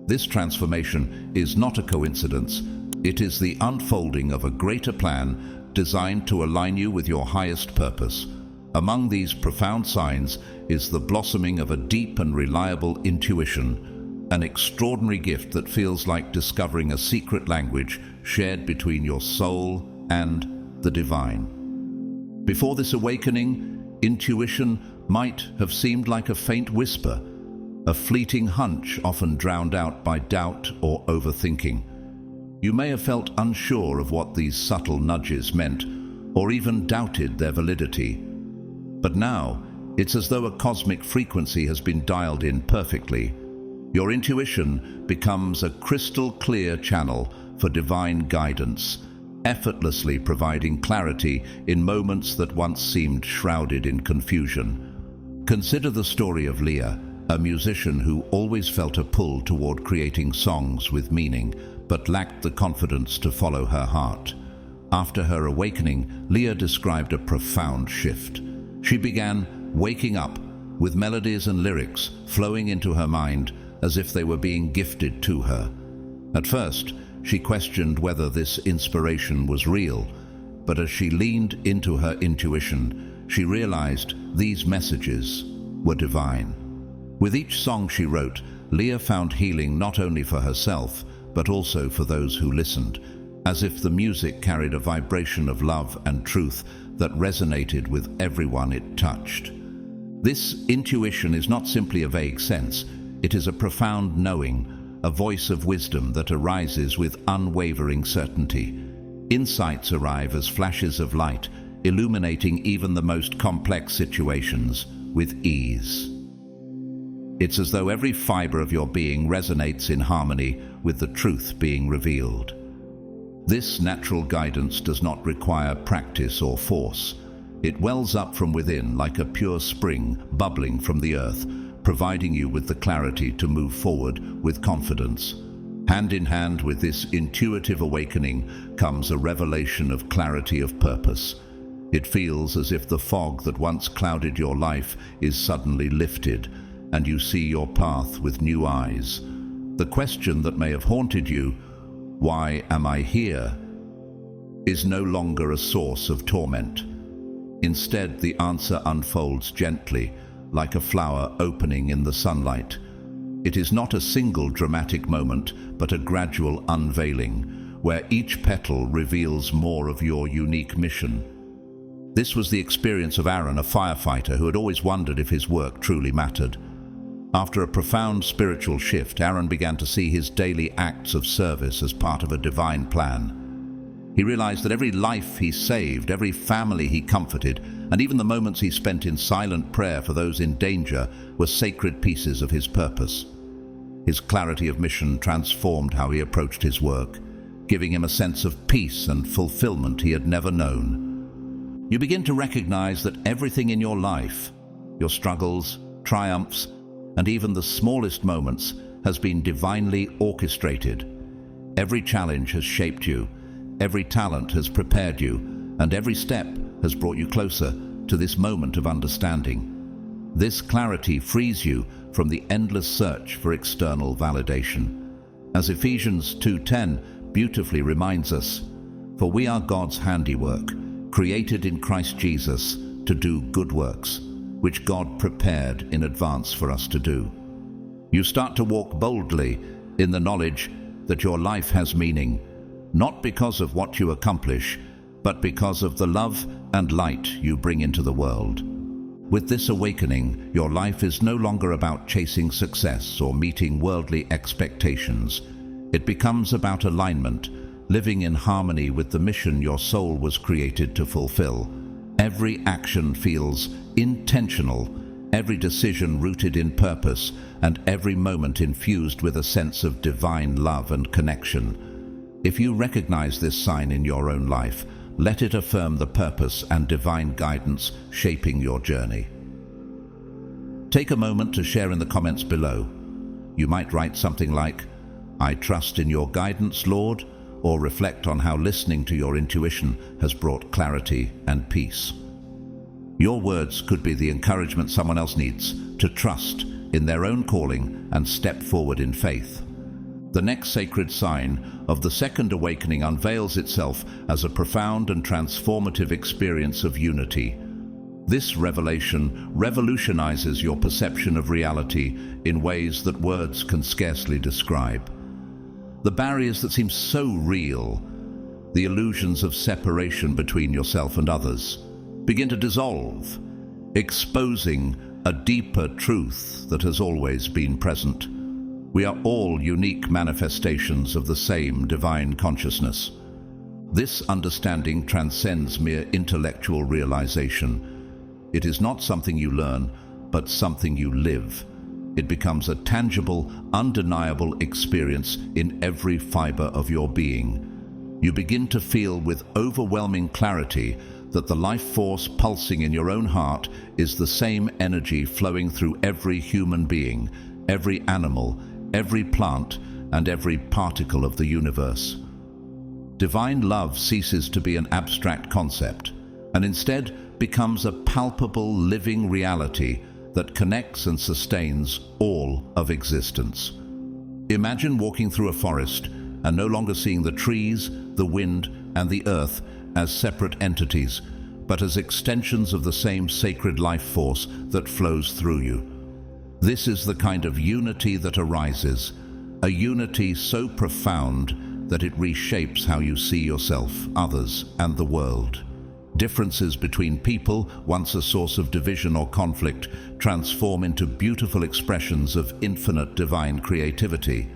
This transformation is not a coincidence. It is the unfolding of a greater plan designed to align you with your highest purpose. Among these profound signs is the blossoming of a deep and reliable intuition, an extraordinary gift that feels like discovering a secret language shared between your soul and the divine. Before this awakening, intuition might have seemed like a faint whisper, a fleeting hunch often drowned out by doubt or overthinking. You may have felt unsure of what these subtle nudges meant, or even doubted their validity. But now, it's as though a cosmic frequency has been dialed in perfectly. Your intuition becomes a crystal clear channel for divine guidance, effortlessly providing clarity in moments that once seemed shrouded in confusion. Consider the story of Leah, a musician who always felt a pull toward creating songs with meaning, but lacked the confidence to follow her heart. After her awakening, Leah described a profound shift. She began waking up with melodies and lyrics flowing into her mind as if they were being gifted to her. At first, she questioned whether this inspiration was real, but as she leaned into her intuition, she realized these messages were divine. With each song she wrote, Leah found healing not only for herself, but also for those who listened. as if the music carried a vibration of love and truth that resonated with everyone it touched. This intuition is not simply a vague sense, it is a profound knowing, a voice of wisdom that arises with unwavering certainty. Insights arrive as flashes of light, illuminating even the most complex situations with ease. It's as though every fiber of your being resonates in harmony with the truth being revealed. This natural guidance does not require practice or force. It wells up from within like a pure spring bubbling from the earth, providing you with the clarity to move forward with confidence. Hand in hand with this intuitive awakening comes a revelation of clarity of purpose. It feels as if the fog that once clouded your life is suddenly lifted, and you see your path with new eyes. The question that may have haunted you, "Why am I here?" is no longer a source of torment. Instead, the answer unfolds gently, like a flower opening in the sunlight. It is not a single dramatic moment, but a gradual unveiling, where each petal reveals more of your unique mission. This was the experience of Aaron, a firefighter who had always wondered if his work truly mattered. After a profound spiritual shift, Aaron began to see his daily acts of service as part of a divine plan. He realized that every life he saved, every family he comforted, and even the moments he spent in silent prayer for those in danger were sacred pieces of his purpose. His clarity of mission transformed how he approached his work, giving him a sense of peace and fulfillment he had never known. You begin to recognize that everything in your life, your struggles, triumphs, and even the smallest moments, has been divinely orchestrated. Every challenge has shaped you, every talent has prepared you, and every step has brought you closer to this moment of understanding. This clarity frees you from the endless search for external validation. As Ephesians 2:10 beautifully reminds us, "For we are God's handiwork, created in Christ Jesus to do good works, which God prepared in advance for us to do." You start to walk boldly in the knowledge that your life has meaning, not because of what you accomplish, but because of the love and light you bring into the world. With this awakening, your life is no longer about chasing success or meeting worldly expectations. It becomes about alignment, living in harmony with the mission your soul was created to fulfill. Every action feels intentional, every decision rooted in purpose, and every moment infused with a sense of divine love and connection. If you recognize this sign in your own life, let it affirm the purpose and divine guidance shaping your journey. Take a moment to share in the comments below. You might write something like, "I trust in your guidance, Lord," or reflect on how listening to your intuition has brought clarity and peace. Your words could be the encouragement someone else needs to trust in their own calling and step forward in faith. The next sacred sign of the second awakening unveils itself as a profound and transformative experience of unity. This revelation revolutionizes your perception of reality in ways that words can scarcely describe. The barriers that seem so real, the illusions of separation between yourself and others, begin to dissolve, exposing a deeper truth that has always been present. We are all unique manifestations of the same divine consciousness. This understanding transcends mere intellectual realization. It is not something you learn, but something you live. It becomes a tangible, undeniable experience in every fiber of your being. You begin to feel with overwhelming clarity that the life force pulsing in your own heart is the same energy flowing through every human being, every animal, every plant, and every particle of the universe. Divine love ceases to be an abstract concept, and instead becomes a palpable living reality that connects and sustains all of existence. Imagine walking through a forest and no longer seeing the trees, the wind, and the earth as separate entities, but as extensions of the same sacred life force that flows through you. This is the kind of unity that arises, a unity so profound that it reshapes how you see yourself, others, and the world. Differences between people, once a source of division or conflict, transform into beautiful expressions of infinite divine creativity.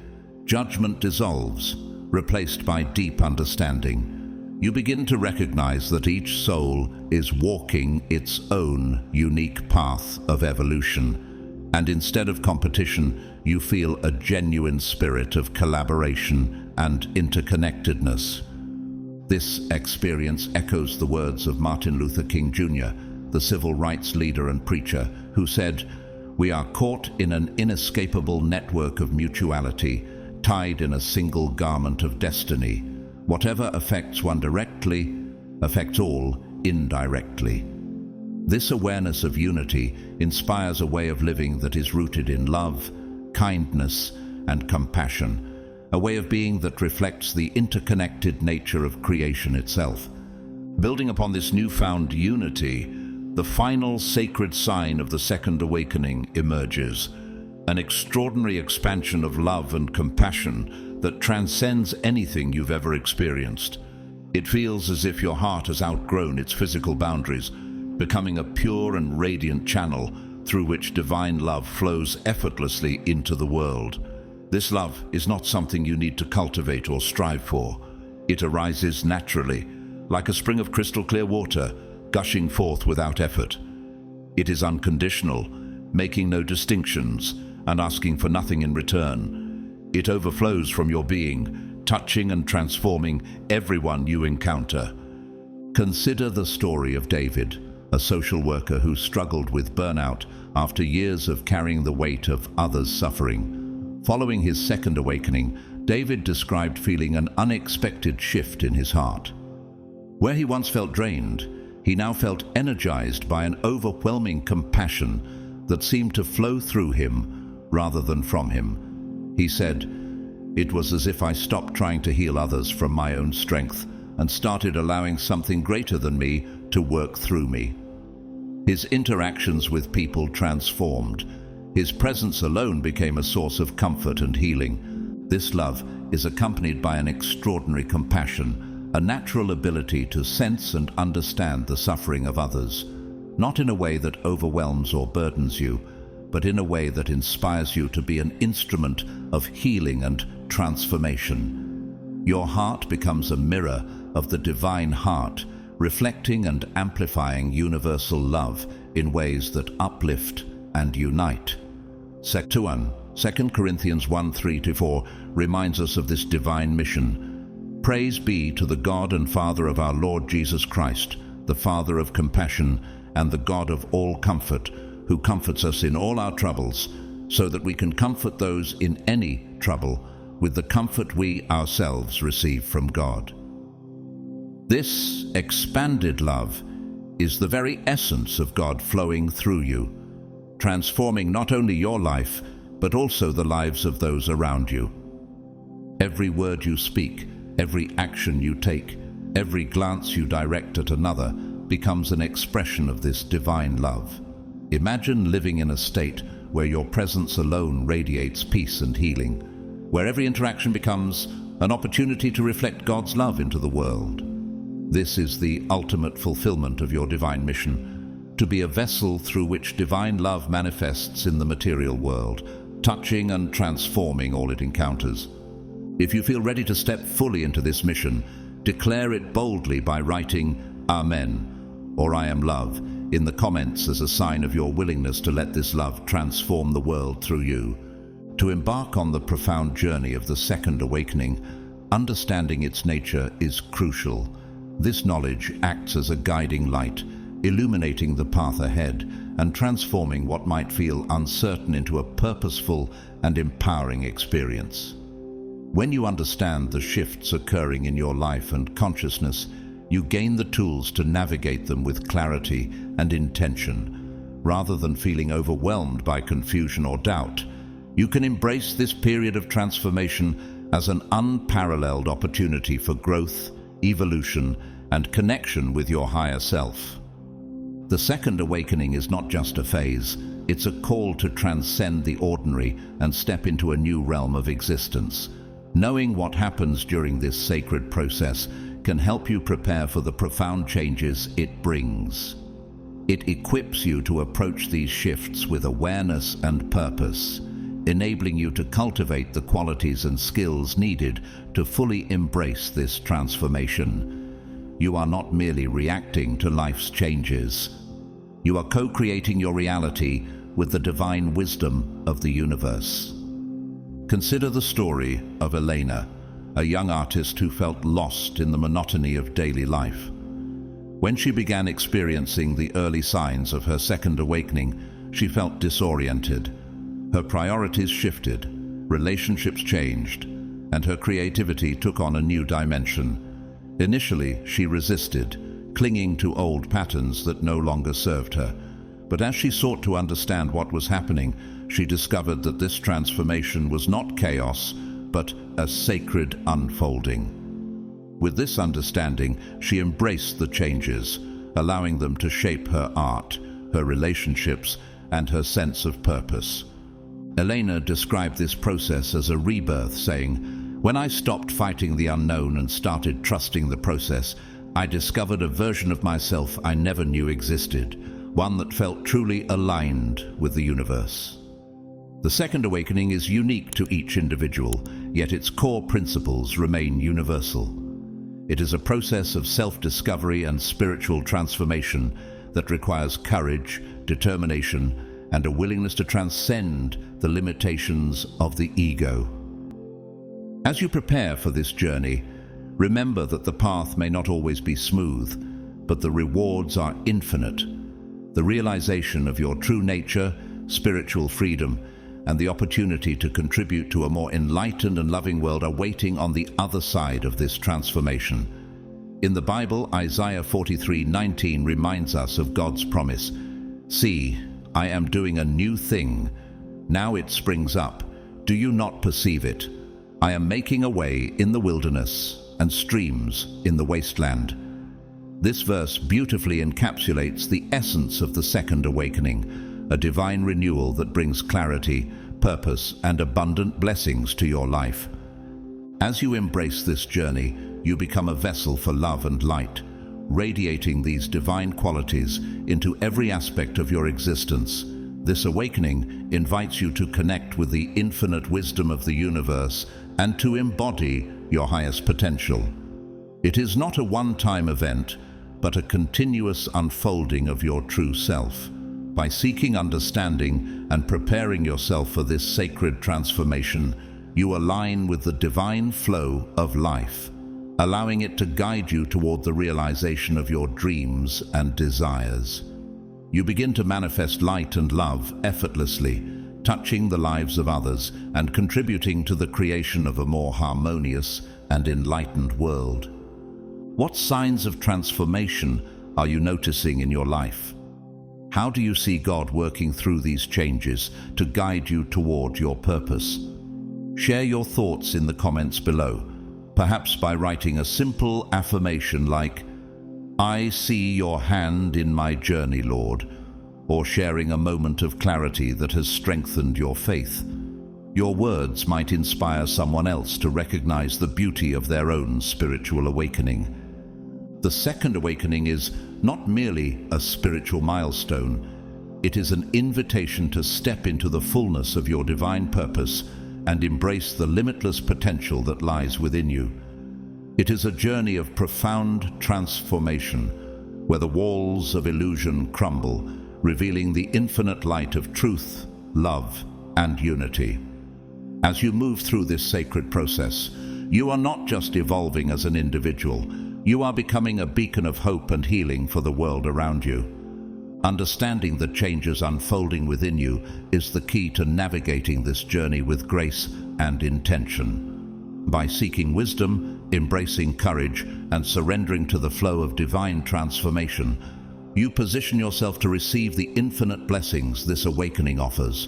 Judgment dissolves, replaced by deep understanding. You begin to recognize that each soul is walking its own unique path of evolution, and instead of competition, you feel a genuine spirit of collaboration and interconnectedness. This experience echoes the words of Martin Luther King Jr., the civil rights leader and preacher, who said, "We are caught in an inescapable network of mutuality, tied in a single garment of destiny. Whatever affects one directly, affects all indirectly." This awareness of unity inspires a way of living that is rooted in love, kindness, and compassion, a way of being that reflects the interconnected nature of creation itself. Building upon this newfound unity, the final sacred sign of the Second Awakening emerges, an extraordinary expansion of love and compassion that transcends anything you've ever experienced. It feels as if your heart has outgrown its physical boundaries, becoming a pure and radiant channel through which divine love flows effortlessly into the world. This love is not something you need to cultivate or strive for. It arises naturally, like a spring of crystal clear water, gushing forth without effort. It is unconditional, making no distinctions and asking for nothing in return. It overflows from your being, touching and transforming everyone you encounter. Consider the story of David, a social worker who struggled with burnout after years of carrying the weight of others' suffering. Following his second awakening, David described feeling an unexpected shift in his heart. Where he once felt drained, he now felt energized by an overwhelming compassion that seemed to flow through him rather than from him. He said, "It was as if I stopped trying to heal others from my own strength and started allowing something greater than me to work through me." His interactions with people transformed. His presence alone became a source of comfort and healing. This love is accompanied by an extraordinary compassion, a natural ability to sense and understand the suffering of others, not in a way that overwhelms or burdens you, but in a way that inspires you to be an instrument of healing and transformation. Your heart becomes a mirror of the divine heart, reflecting and amplifying universal love in ways that uplift and unite. 2 Corinthians 1:3-4 reminds us of this divine mission. "Praise be to the God and Father of our Lord Jesus Christ, the Father of compassion and the God of all comfort, who comforts us in all our troubles, so that we can comfort those in any trouble with the comfort we ourselves receive from God." This expanded love is the very essence of God flowing through you, transforming not only your life, but also the lives of those around you. Every word you speak, every action you take, every glance you direct at another becomes an expression of this divine love. Imagine living in a state where your presence alone radiates peace and healing, where every interaction becomes an opportunity to reflect God's love into the world. This is the ultimate fulfillment of your divine mission, to be a vessel through which divine love manifests in the material world, touching and transforming all it encounters. If you feel ready to step fully into this mission, declare it boldly by writing "Amen" or "I am love" in the comments as a sign of your willingness to let this love transform the world through you. To embark on the profound journey of the Second Awakening, understanding its nature is crucial. This knowledge acts as a guiding light, illuminating the path ahead and transforming what might feel uncertain into a purposeful and empowering experience. When you understand the shifts occurring in your life and consciousness, you gain the tools to navigate them with clarity and intention. Rather than feeling overwhelmed by confusion or doubt, you can embrace this period of transformation as an unparalleled opportunity for growth, evolution, and connection with your higher self. The Second Awakening is not just a phase, it's a call to transcend the ordinary and step into a new realm of existence. Knowing what happens during this sacred process can help you prepare for the profound changes it brings. It equips you to approach these shifts with awareness and purpose, enabling you to cultivate the qualities and skills needed to fully embrace this transformation. You are not merely reacting to life's changes. You are co-creating your reality with the divine wisdom of the universe. Consider the story of Elena, a young artist who felt lost in the monotony of daily life. When she began experiencing the early signs of her second awakening, she felt disoriented. Her priorities shifted, relationships changed, and her creativity took on a new dimension. Initially, she resisted, clinging to old patterns that no longer served her. But as she sought to understand what was happening, she discovered that this transformation was not chaos, but a sacred unfolding. With this understanding, she embraced the changes, allowing them to shape her art, her relationships, and her sense of purpose. Elena described this process as a rebirth, saying, "When I stopped fighting the unknown and started trusting the process, I discovered a version of myself I never knew existed, one that felt truly aligned with the universe." The second awakening is unique to each individual, yet its core principles remain universal. It is a process of self-discovery and spiritual transformation that requires courage, determination, and a willingness to transcend the limitations of the ego. As you prepare for this journey, remember that the path may not always be smooth, but the rewards are infinite. The realization of your true nature, spiritual freedom, and the opportunity to contribute to a more enlightened and loving world are waiting on the other side of this transformation. In the Bible, Isaiah 43:19 reminds us of God's promise, "See, I am doing a new thing. Now it springs up. Do you not perceive it? I am making a way in the wilderness and streams in the wasteland." This verse beautifully encapsulates the essence of the second awakening, a divine renewal that brings clarity, purpose, and abundant blessings to your life. As you embrace this journey, you become a vessel for love and light, radiating these divine qualities into every aspect of your existence. This awakening invites you to connect with the infinite wisdom of the universe and to embody your highest potential. It is not a one-time event, but a continuous unfolding of your true self. By seeking understanding and preparing yourself for this sacred transformation, you align with the divine flow of life, allowing it to guide you toward the realization of your dreams and desires. You begin to manifest light and love effortlessly, touching the lives of others and contributing to the creation of a more harmonious and enlightened world. What signs of transformation are you noticing in your life? How do you see God working through these changes to guide you toward your purpose? Share your thoughts in the comments below, perhaps by writing a simple affirmation like, "I see your hand in my journey, Lord," or sharing a moment of clarity that has strengthened your faith. Your words might inspire someone else to recognize the beauty of their own spiritual awakening. The second awakening is not merely a spiritual milestone, it is an invitation to step into the fullness of your divine purpose and embrace the limitless potential that lies within you. It is a journey of profound transformation, where the walls of illusion crumble, revealing the infinite light of truth, love, and unity. As you move through this sacred process, you are not just evolving as an individual, you are becoming a beacon of hope and healing for the world around you. Understanding the changes unfolding within you is the key to navigating this journey with grace and intention. By seeking wisdom, embracing courage, and surrendering to the flow of divine transformation, you position yourself to receive the infinite blessings this awakening offers.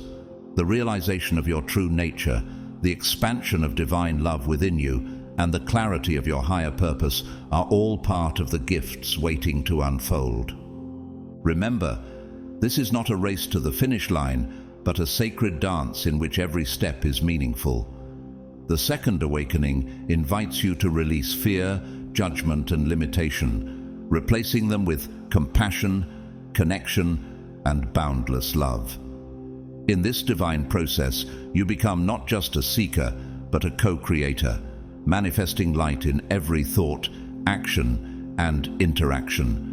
The realization of your true nature, the expansion of divine love within you, and the clarity of your higher purpose are all part of the gifts waiting to unfold. Remember, this is not a race to the finish line, but a sacred dance in which every step is meaningful. The second awakening invites you to release fear, judgment, and limitation, replacing them with compassion, connection, and boundless love. In this divine process, you become not just a seeker, but a co-creator, manifesting light in every thought, action, and interaction.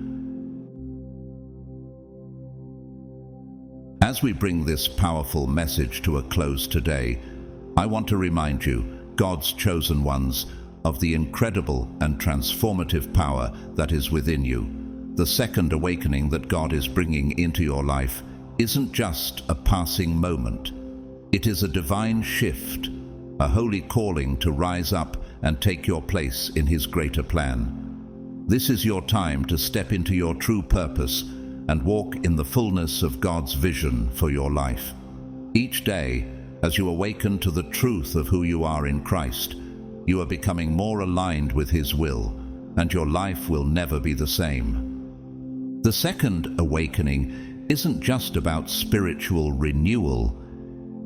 As we bring this powerful message to a close today, I want to remind you, God's chosen ones, of the incredible and transformative power that is within you. The second awakening that God is bringing into your life isn't just a passing moment. It is a divine shift, a holy calling to rise up and take your place in His greater plan. This is your time to step into your true purpose and walk in the fullness of God's vision for your life. Each day, as you awaken to the truth of who you are in Christ, you are becoming more aligned with His will, and your life will never be the same. The second awakening isn't just about spiritual renewal.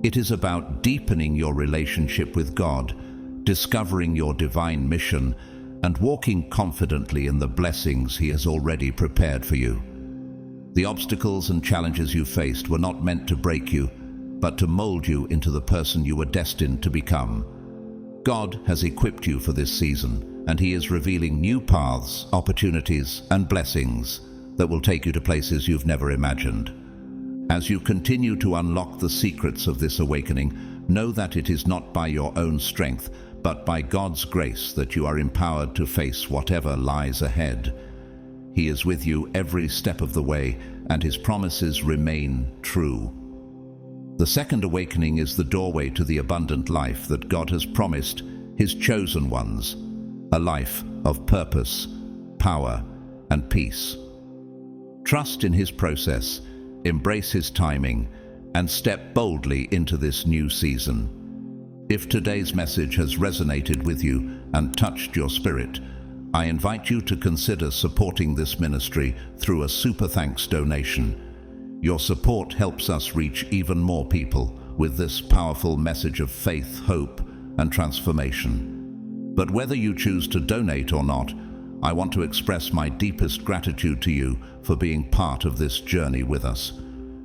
It is about deepening your relationship with God, discovering your divine mission, and walking confidently in the blessings He has already prepared for you. The obstacles and challenges you faced were not meant to break you, but to mold you into the person you were destined to become. God has equipped you for this season, and He is revealing new paths, opportunities, and blessings that will take you to places you've never imagined. As you continue to unlock the secrets of this awakening, know that it is not by your own strength, but by God's grace that you are empowered to face whatever lies ahead. He is with you every step of the way, and His promises remain true. The second awakening is the doorway to the abundant life that God has promised His chosen ones, a life of purpose, power, and peace. Trust in His process, embrace His timing, and step boldly into this new season. If today's message has resonated with you and touched your spirit, I invite you to consider supporting this ministry through a super thanks donation. Your support helps us reach even more people with this powerful message of faith, hope, and transformation. But whether you choose to donate or not, I want to express my deepest gratitude to you for being part of this journey with us.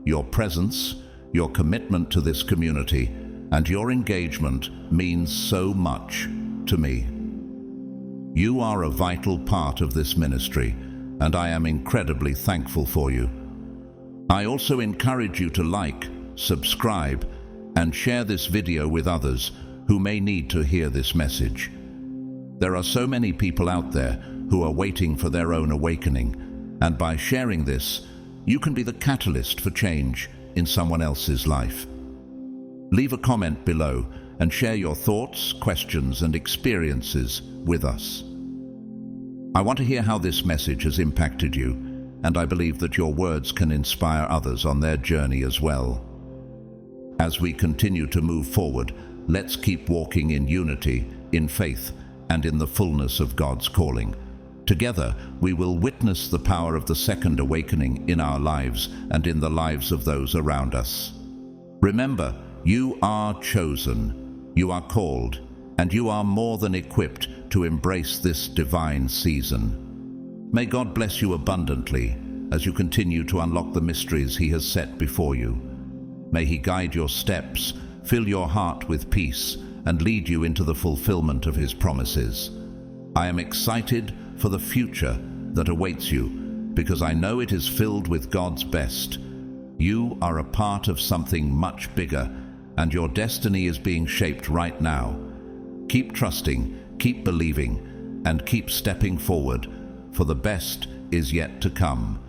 Your presence, your commitment to this community, and your engagement means so much to me. You are a vital part of this ministry, and I am incredibly thankful for you. I also encourage you to like, subscribe, and share this video with others who may need to hear this message. There are so many people out there who are waiting for their own awakening, and by sharing this, you can be the catalyst for change in someone else's life. Leave a comment below and share your thoughts, questions, and experiences with us. I want to hear how this message has impacted you, and I believe that your words can inspire others on their journey as well. As we continue to move forward, let's keep walking in unity, in faith, and in the fullness of God's calling. Together, we will witness the power of the second awakening in our lives and in the lives of those around us. Remember, you are chosen, you are called, and you are more than equipped to embrace this divine season. May God bless you abundantly as you continue to unlock the mysteries He has set before you. May He guide your steps, fill your heart with peace, and lead you into the fulfillment of His promises. I am excited for the future that awaits you, because I know it is filled with God's best. You are a part of something much bigger, and your destiny is being shaped right now. Keep trusting, keep believing, and keep stepping forward, for the best is yet to come.